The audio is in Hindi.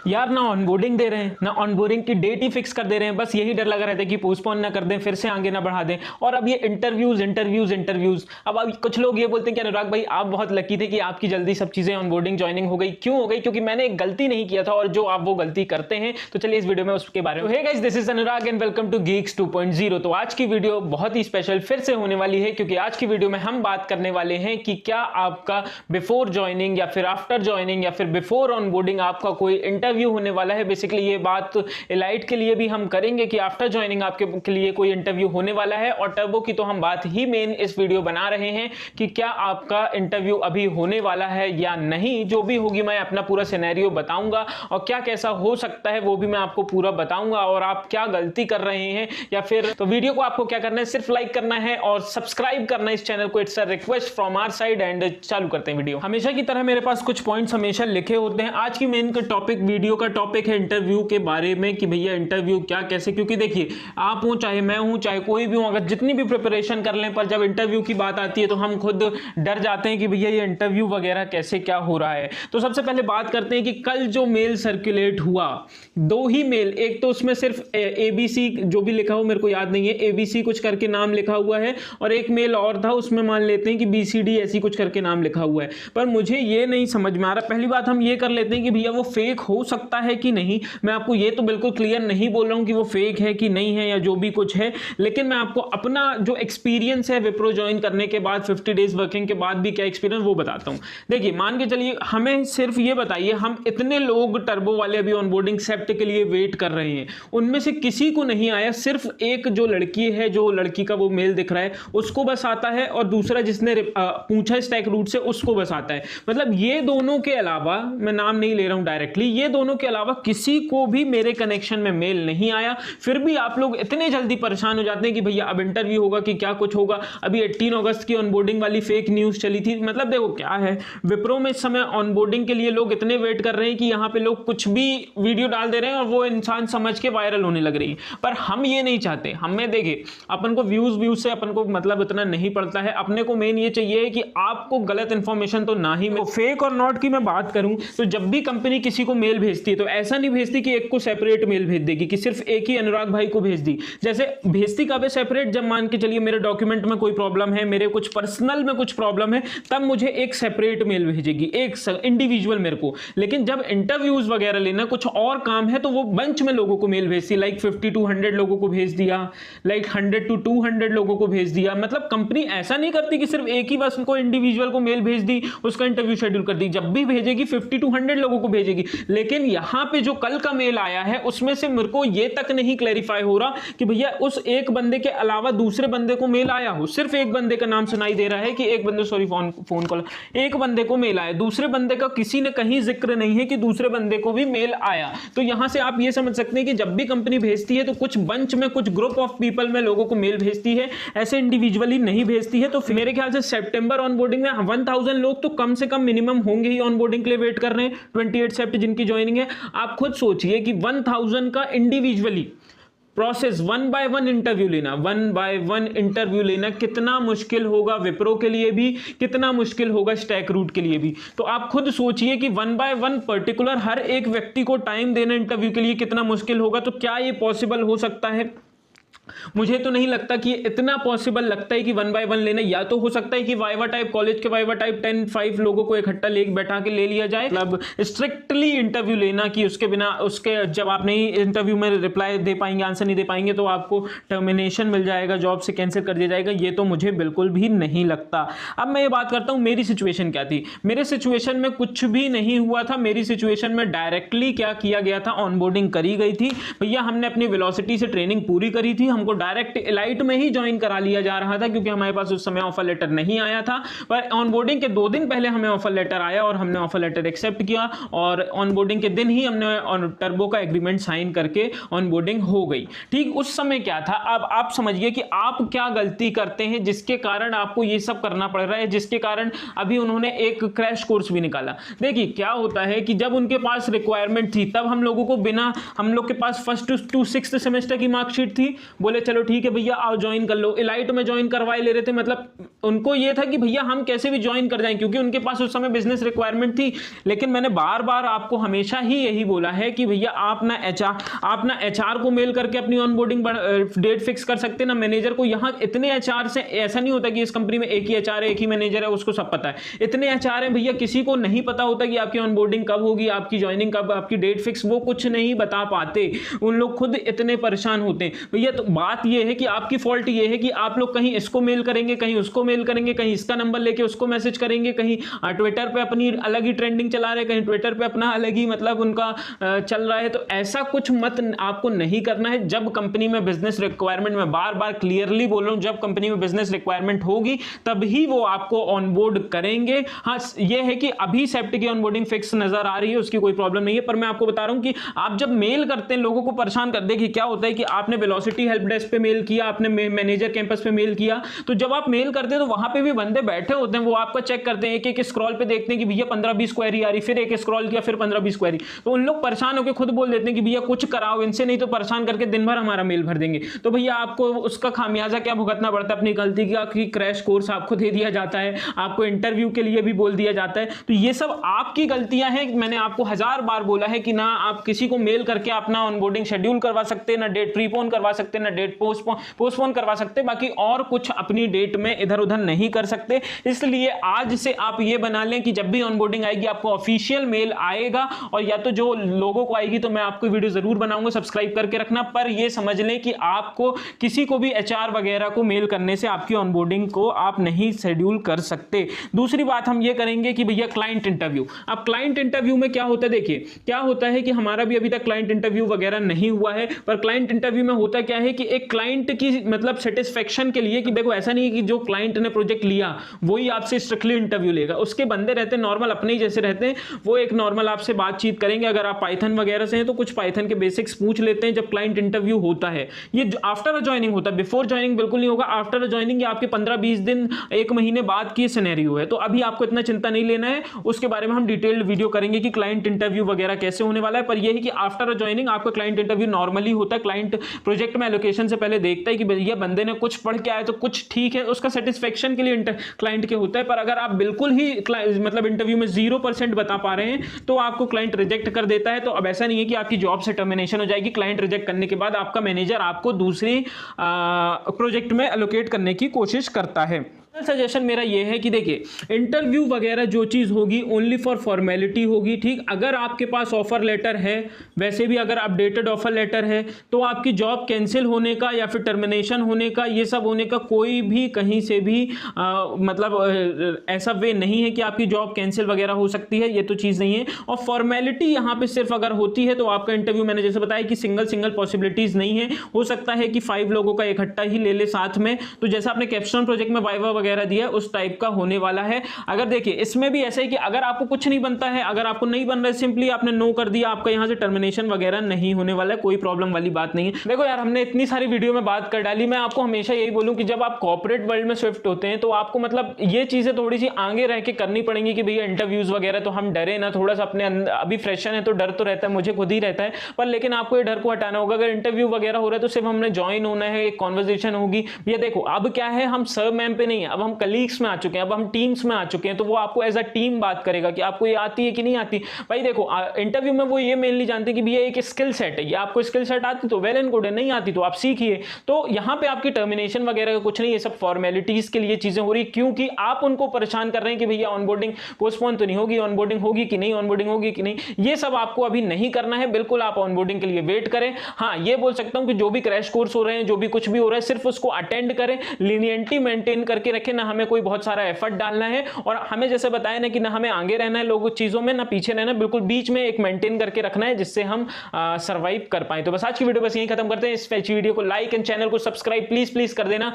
यार ना ऑनबोर्डिंग दे रहे हैं, ना ऑनबोर्डिंग की डेट ही फिक्स कर दे रहे हैं। बस यही डर लगा रहता है कि पोस्टपोन ना कर दें, फिर से आगे ना बढ़ा दें। और अब ये इंटरव्यूज इंटरव्यूज इंटरव्यूज। अब कुछ लोग ये बोलते हैं कि अनुराग भाई आप बहुत लकी थे कि आपकी जल्दी सब चीजें ऑनबोर्डिंग ज्वाइनिंग हो गई। क्यों हो गई? क्योंकि मैंने एक गलती नहीं किया था और जो आप वो गलती करते हैं। तो चलिए इस वीडियो में उसके बारे में। Hey guys, this is Anurag and welcome to Geeks 2.0। तो आज की वीडियो बहुत ही स्पेशल फिर से होने वाली है, क्योंकि आज की वीडियो में हम बात करने वाले हैं कि क्या आपका बिफोर ज्वाइनिंग या फिर आफ्टर ज्वाइनिंग या फिर बिफोर ऑनबोर्डिंग आपका कोई इंटरव्यू होने वाला है। बेसिकली ये बात एलाइट के लिए भी हम करेंगे कि आफ्टर ज्वाइनिंग आपके के लिए कोई इंटरव्यू होने वाला है, और टर्बो की तो हम बात ही मेन इस वीडियो बना रहे हैं कि क्या आपका इंटरव्यू अभी होने वाला है या नहीं। जो भी होगी मैं अपना पूरा सिनेरियो बताऊंगा, और क्या कैसा हो सकता है वो भी मैं आपको पूरा बताऊंगा, और आप क्या गलती कर रहे हैं या फिर। तो वीडियो को आपको क्या करना है, सिर्फ लाइक करना है और सब्सक्राइब करना है इस चैनल को। It's a request from our side. And चालू करते हैं वीडियो। हमेशा की तरह मेरे पास कुछ पॉइंट्स हमेशा लिखे होते हैं। आज की मेन टॉपिक, वीडियो का टॉपिक है इंटरव्यू के बारे में, कि भैया इंटरव्यू क्या कैसे। क्योंकि देखिए, आप हो चाहे मैं हूं चाहे कोई भी हो, अगर जितनी भी प्रिपरेशन कर लें, पर जब इंटरव्यू की बात आती है तो हम खुद डर जाते हैं कि भैया ये इंटरव्यू वगैरह कैसे क्या हो रहा है। तो सबसे पहले बात करते हैं कि कल जो मेल सर्कुलेट हुआ, दो ही मेल। एक तो उसमें सिर्फ एबीसी जो भी लिखा हो मेरे को याद नहीं है, एबीसी कुछ करके नाम लिखा हुआ है, और एक मेल और था उसमें मान लेते हैं कि बीसीडी ऐसी कुछ करके नाम लिखा हुआ है। पर मुझे ये नहीं समझ में आ रहा। पहली बात हम ये कर लेते हैं कि भैया वो फेक हो सकता है कि नहीं। मैं आपको ये तो बिल्कुल क्लियर नहीं बोल रहा हूं कि वो फेक है कि नहीं है या जो भी कुछ है, लेकिन मैं आपको अपना जो एक्सपीरियंस है विप्रो ज्वाइन करने के बाद 50 डेज वर्किंग के बाद भी क्या एक्सपीरियंस वो बताता हूं। देखिए, मान के चलिए, हमें सिर्फ ये बताइए, हम इतने लोग टर्बो वाले अभी ऑनबोर्डिंग सेप्ट के लिए वेट कर रहे हैं, उनमें से किसी को नहीं आया। सिर्फ एक जो लड़की है, जो लड़की का वो मेल दिख रहा है, उसको बस आता है, और दूसरा जिसने पूछा स्टैक रूट से उसको बस आता है। मतलब ये दोनों के अलावा, मैं नाम नहीं ले रहा हूं डायरेक्टली, ये दोनों के अलावा किसी को भी मेरे कनेक्शन में मेल नहीं आया। फिर भी आप लोग इतने जल्दी परेशान हो जाते हैं कि भैया अब इंटरव्यू होगा कि क्या कुछ होगा। अभी 18 अगस्त की ऑनबोर्डिंग वाली फेक न्यूज चली थी। मतलब देखो क्या है, विप्रो में इस समय ऑनबोर्डिंग के लिए लोग इतने वेट कर रहे हैं कि यहां पे लोग कुछ भी वीडियो डाल दे रहे हैं और वो इंसान समझ के वायरल होने लग रही है। पर हम ये नहीं चाहते। हमें देखिए, अपन को व्यूज से अपन को मतलब इतना नहीं पड़ता है। अपने को मेन ये चाहिए है कि आपको गलत इंफॉर्मेशन तो ना ही मिले। फेक और नॉट की मैं बात करूं तो जब भी कंपनी किसी को मेल भेजती है तो ऐसा नहीं भेजती कि एक को सेपरेट मेल भेज देगी कि सिर्फ एक ही अनुराग भाई को भेज दी। जैसे भेजती कब है सेपरेट, जब मान के चलिए मेरे डॉक्यूमेंट में कोई प्रॉब्लम है, मेरे कुछ पर्सनल में कुछ प्रॉब्लम है, तब मुझे एक सेपरेट मेल भेजेगी, एक इंडिविजुअल मेरे को। लेकिन जब इंटरव्यूज वगैरह लेना कुछ और काम है तो वो बंच में लोगों को मेल भेजती, लाइक 50 to 100 लोगों को भेज दिया, लाइक 100 to 200 लोगों को भेज दिया। मतलब कंपनी ऐसा नहीं करती कि सिर्फ एक ही बस उनको इंडिविजुअल को मेल भेज दी, उसका इंटरव्यू शेड्यूल कर दी। जब भी भेजेगी 50 to 100 लोगों को भेजेगी। लेकिन यहां पे जो कल का मेल आया है उसमें से मेरे को यह तक नहीं क्लैरिफाई हो रहा कि भैया उस एक बंदे के अलावा दूसरे बंदे को मेल आया हो। सिर्फ एक बंदे का नाम सुनाई दे रहा है कि एक बंदे, सॉरी फोन कॉल, एक बंदे को मेल आया, दूसरे बंदे का किसी ने कहीं जिक्र नहीं है कि दूसरे बंदे को भी मेल आया। तो यहां से आप ये समझ सकते हैं कि जब भी कंपनी भेजती है तो कुछ बंच में, कुछ ग्रुप ऑफ पीपल में लोगों को मेल भेजती है, ऐसे इंडिविजुअली नहीं भेजती है। तो मेरे ख्याल से सितंबर ऑनबोर्डिंग में 1000 लोग तो कम से कम मिनिमम होंगे ही ऑनबोर्डिंग के लिए वेट कर रहे हैं। 28 सेप्ट जिनकी ज्वाइनिंग है। आप खुद सोचिए कि 1000 का इंडिविजुअली प्रोसेस, 1 by 1 इंटरव्यू लेना, 1 by 1 इंटरव्यू लेना कितना मुश्किल होगा विप्रो के लिए भी, कितना मुश्किल होगा स्टैक रूट के लिए भी। तो आप खुद सोचिए कि 1 by 1 पर्टिकुलर हर एक व्यक्ति को टाइम देना इंटरव्यू के लिए कितना मुश्किल होगा। तो क्या ये पॉसिबल हो सकता है? मुझे तो नहीं लगता कि इतना पॉसिबल लगता है कि 1 by 1 लेना। या तो हो सकता है कि वाइवा टाइप, कॉलेज के वाइवा टाइप 10-5 लोगों को इकट्ठा बैठा के ले लिया जाए, मतलब स्ट्रिक्टली इंटरव्यू लेना कि उसके बिना, उसके जब आप नहीं इंटरव्यू में रिप्लाई दे पाएंगे, आंसर नहीं दे पाएंगे तो आपको टर्मिनेशन मिल जाएगा, जॉब से कैंसिल कर दिया जाएगा। ये तो मुझे बिल्कुल भी नहीं लगता। अब मैं ये बात करता हूं मेरी सिचुएशन क्या थी। मेरे सिचुएशन में कुछ भी नहीं हुआ था। मेरी सिचुएशन में डायरेक्टली क्या किया गया था, ऑनबोर्डिंग करी गई थी। भैया हमने अपनी वेलोसिटी से ट्रेनिंग पूरी करी थी, हमको डायरेक्ट एलाइट में ही ज्वाइन करा लिया जा रहा था, क्योंकि हमारे पास उस समय ऑफर लेटर नहीं आया था। पर ऑनबोर्डिंग के 2 दिन पहले हमें ऑफर लेटर आया और हमने ऑफर लेटर एक्सेप्ट किया, और ऑनबोर्डिंग के दिन ही हमने टर्बो का एग्रीमेंट साइन करके ऑनबोर्डिंग हो गई। ठीक उस समय क्या था, अब आप समझिए कि आप क्या गलती करते हैं जिसके कारण आपको ये सब करना पड़ रहा है, जिसके कारण अभी उन्होंने एक क्रैश कोर्स भी निकाला। देखिए क्या होता है कि जब उनके पास रिक्वायरमेंट थी तब हम लोगों को बिना, हम लोग के पास 1st to 6th सेमेस्टर की मार्कशीट थी, बोले चलो ठीक है भैया आओ ज्वाइन कर लो, इलाइट में ज्वाइन करवाए ले रहे थे। मतलब उनको ये था कि भैया हम कैसे भी ज्वाइन कर जाएं, क्योंकि उनके पास उस समय बिजनेस रिक्वायरमेंट थी। लेकिन मैंने बार बार आपको हमेशा ही यही बोला है कि भैया आप ना एचआर को मेल करके अपनी ऑनबोर्डिंग डेट फिक्स कर सकते हैं ना मैनेजर को। यहाँ इतने एचआर से ऐसा नहीं होता कि इस कंपनी में एक ही एचआर है, एक ही मैनेजर है, उसको सब पता है। इतने एचआर हैं भैया, किसी को नहीं पता होता कि आपकी ऑनबोर्डिंग कब होगी, आपकी ज्वाइनिंग कब, आपकी डेट फिक्स, वो कुछ नहीं बता पाते। उन लोग खुद इतने परेशान होते हैं भैया। तो बात ये है कि आपकी फॉल्ट ये है कि आप लोग कहीं इसको मेल करेंगे, कहीं उसको मेल करेंगे, कहीं इसका नंबर लेके उसको मैसेज करेंगे, कहीं ट्विटर पे अपनी अलग ही ट्रेंडिंग चला रहे, कहीं ट्विटर पे अपना अलग ही मतलब उनका चल रहा है। तो ऐसा कुछ मत आपको नहीं करना है। जब कंपनी में बिजनेस रिक्वायरमेंट, में बार बार क्लियरली बोल रहा हूं, जब कंपनी में बिजनेस रिक्वायरमेंट होगी तभी वो आपको ऑनबोर्ड करेंगे। हाँ ये है कि अभी सेप्ट की ऑनबोर्डिंग फिक्स नजर आ रही है, उसकी कोई प्रॉब्लम नहीं है। पर मैं आपको बता रहा हूं कि आप जब मेल करते हैं लोगों को परेशान कर, देखिए क्या होता है कि आपने वेलोसिटी हेल्प डेस्क पे मेल किया, आपने मैनेजर कैंपस पे मेल किया, तो जब आप मेल करते हैं तो वहां पे भी बंदे बैठे होते हैं, वो आपका चेक करते हैं, एक एक स्क्रॉल पे देखते हैं कि भैया 15-20 क्वेरी आ रही, फिर एक स्क्रॉल किया फिर 15-20 क्वेरी। तो उन लोग परेशान होकर खुद बोल देते हैं कि भैया कुछ कराओ इनसे, नहीं तो परेशान करके दिन भर हमारा मेल भर देंगे। तो भैया आपको उसका खामियाजा क्या भुगतना पड़ता है? अपनी गलती का कि क्रैश कोर्स आपको दे दिया जाता है, आपको इंटरव्यू के लिए भी बोल दिया जाता है। तो ये सब आपकी गलतियां हैं। मैंने आपको 1000 बार बोला है कि ना आप किसी को मेल करके अपना ऑनबोर्डिंग शेड्यूल करवा सकते, ना डेट प्रीपोन करवा सकते, ना डेट पोस्टपोन करवा सकते, बाकी और कुछ अपनी डेट में इधर उधर नहीं कर सकते। इसलिए आज से आप ये बना लें कि जब भी ऑनबोर्डिंग आएगी आपको ऑफिशियल मेल आएगा, और या तो जो लोगों को आएगी तो मैं आपको वीडियो जरूर बनाऊंगा, सब्सक्राइब करके रखना। पर ये समझ लें कि आपको किसी को भी एचआर वगैरह को मेल करने से आपकी ऑनबोर्डिंग को आप नहीं शेड्यूल कर सकते। दूसरी बात हम ये करेंगे कि भैया क्लाइंट इंटरव्यू। अब क्लाइंट इंटरव्यू में क्या होता है, देखिए क्या होता है कि हमारा भी अभी तक क्लाइंट इंटरव्यू वगैरह नहीं हुआ है। पर क्लाइंट इंटरव्यू में होता क्या है कि एक क्लाइंट की मतलब सेटिस्फेक्शन के लिए, कि देखो ऐसा नहीं है कि जो क्लाइंट ने प्रोजेक्ट लिया वही आपसे स्ट्रिक्टली इंटरव्यू लेगा। उसके बंदे रहते हैं नॉर्मल अपने ही जैसे रहते हैं, वो एक नॉर्मल आपसे बातचीत करेंगे। अगर आप पाइथन वगैरह से हैं तो कुछ पाइथन के बेसिक्स पूछ लेते हैं जब क्लाइंट इंटरव्यू होता है। ये आफ्टर ज्वाइनिंग होता है, बिफोर ज्वाइनिंग बिल्कुल नहीं होगा। आफ्टर ज्वाइनिंग आपके 15-20 दिन 1 महीने बाद की सिनेरियो है। तो अभी आपको इतना चिंता नहीं लेना है, उसके बारे में हम डिटेल्ड वीडियो करेंगे कि क्लाइंट इंटरव्यू वगैरह कैसे होने वाला है। पर यह है कि आफ्टर ज्वाइनिंग आपका क्लाइंट इंटरव्यू नॉर्मली होता है। क्लाइंट प्रोजेक्ट में एलोकेशन से पहले देखता है कि भैया बंदे ने कुछ पढ़ के आया तो कुछ ठीक है, उसका सेटिस्फेक्शन के लिए क्लाइंट के होता है। पर अगर आप बिल्कुल ही मतलब इंटरव्यू में 0% बता पा रहे हैं तो आपको क्लाइंट रिजेक्ट कर देता है। तो अब ऐसा नहीं है कि आपकी जॉब से टर्मिनेशन हो जाएगी। क्लाइंट रिजेक्ट करने के बाद आपका मैनेजर आपको दूसरी प्रोजेक्ट में एलोकेट करने की कोशिश करता है। सजेशन मेरा ये है कि देखिए इंटरव्यू वगैरह जो चीज़ होगी ओनली फॉर फॉर्मेलिटी होगी, ठीक। अगर आपके पास ऑफर लेटर है, वैसे भी अगर अपडेटेड ऑफर लेटर है, तो आपकी जॉब कैंसिल होने का या फिर टर्मिनेशन होने का, ये सब होने का कोई भी कहीं से भी मतलब ऐसा वे नहीं है कि आपकी जॉब कैंसिल वगैरह हो सकती है, ये तो चीज़ नहीं है। और फॉर्मेलिटी यहाँ पे सिर्फ अगर होती है तो आपका इंटरव्यू, मैंने जैसे बताया कि सिंगल पॉसिबिलिटीज़ नहीं है। हो सकता है कि 5 लोगों का इकट्ठा ही ले ले साथ में, तो जैसा आपने कैप्स्टोन प्रोजेक्ट में वाइवा वगैरह दिया उस टाइप का होने वाला है। अगर देखिए इसमें भी ऐसा है कि अगर आपको कुछ नहीं बनता है, अगर आपको नहीं बन रहा है, सिंपली आपने नो कर दिया, आपका यहां से टर्मिनेशन वगैरह नहीं होने वाला है, कोई प्रॉब्लम वाली बात नहीं है। देखो यार हमने इतनी सारी वीडियो में बात कर डाली, मैं आपको हमेशा यही बोलूं कि जब आप कॉर्पोरेट वर्ल्ड में शिफ्ट होते हैं तो आपको मतलब ये चीजें थोड़ी सी आगे रह के करनी पड़ेंगी कि भैया इंटरव्यूज वगैरह तो हम डरे ना, थोड़ा सा अपने अभी फ्रेशर है तो डर तो रहता है, मुझे खुद ही रहता है, पर लेकिन आपको ये डर को हटाना होगा। अगर इंटरव्यू वगैरह हो रहा है तो सिर्फ हमने ज्वाइन होना है, एक कॉन्वर्सेशन होगी। ये देखो अब क्या है, हम सर मैम पे नहीं है, अब हम कलीग्स में आ चुके हैं, अब हम टीम्स में आ चुके हैं, तो वो आपको एज अ टीम बात करेगा कि आपको ये आती है कि नहीं आती। भाई देखो इंटरव्यू में वो ये मेनली जानते हैं कि भैया एक स्किल सेट है, ये आपको स्किल सेट आती तो वेल एंड गुड है, नहीं आती तो आप सीखिए। तो यहाँ पे आपकी टर्मिनेशन वगैरह का कुछ नहीं, ये सब फॉर्मेलिटीज के लिए चीजें हो रही, क्योंकि आप उनको परेशान कर रहे हैं कि भैया ऑनबोर्डिंग पोस्टपोन तो नहीं होगी, ऑनबोर्डिंग होगी कि नहीं, ऑनबोर्डिंग होगी कि नहीं। ये सब आपको अभी नहीं करना है, बिल्कुल आप ऑनबोर्डिंग के लिए वेट करें। हाँ ये बोल सकता हूं कि जो भी क्रैश कोर्स हो रहे हैं, जो भी कुछ भी हो रहा है, सिर्फ उसको अटेंड करें, लीनियंटी मेंटेन करके रखें, ना हमें कोई बहुत सारा एफर्ट डालना है, और हमें जैसे बताया ना कि ना हमें आगे रहना है लोगों चीजों में, ना पीछे रहना है, बिल्कुल बीच में एक मेंटेन करके रखना है जिससे हम सर्वाइव कर पाए। तो बस आज की वीडियो बस यही खत्म करते हैं। इस वीडियो को लाइक एंड चैनल को सब्सक्राइब प्लीज कर देना।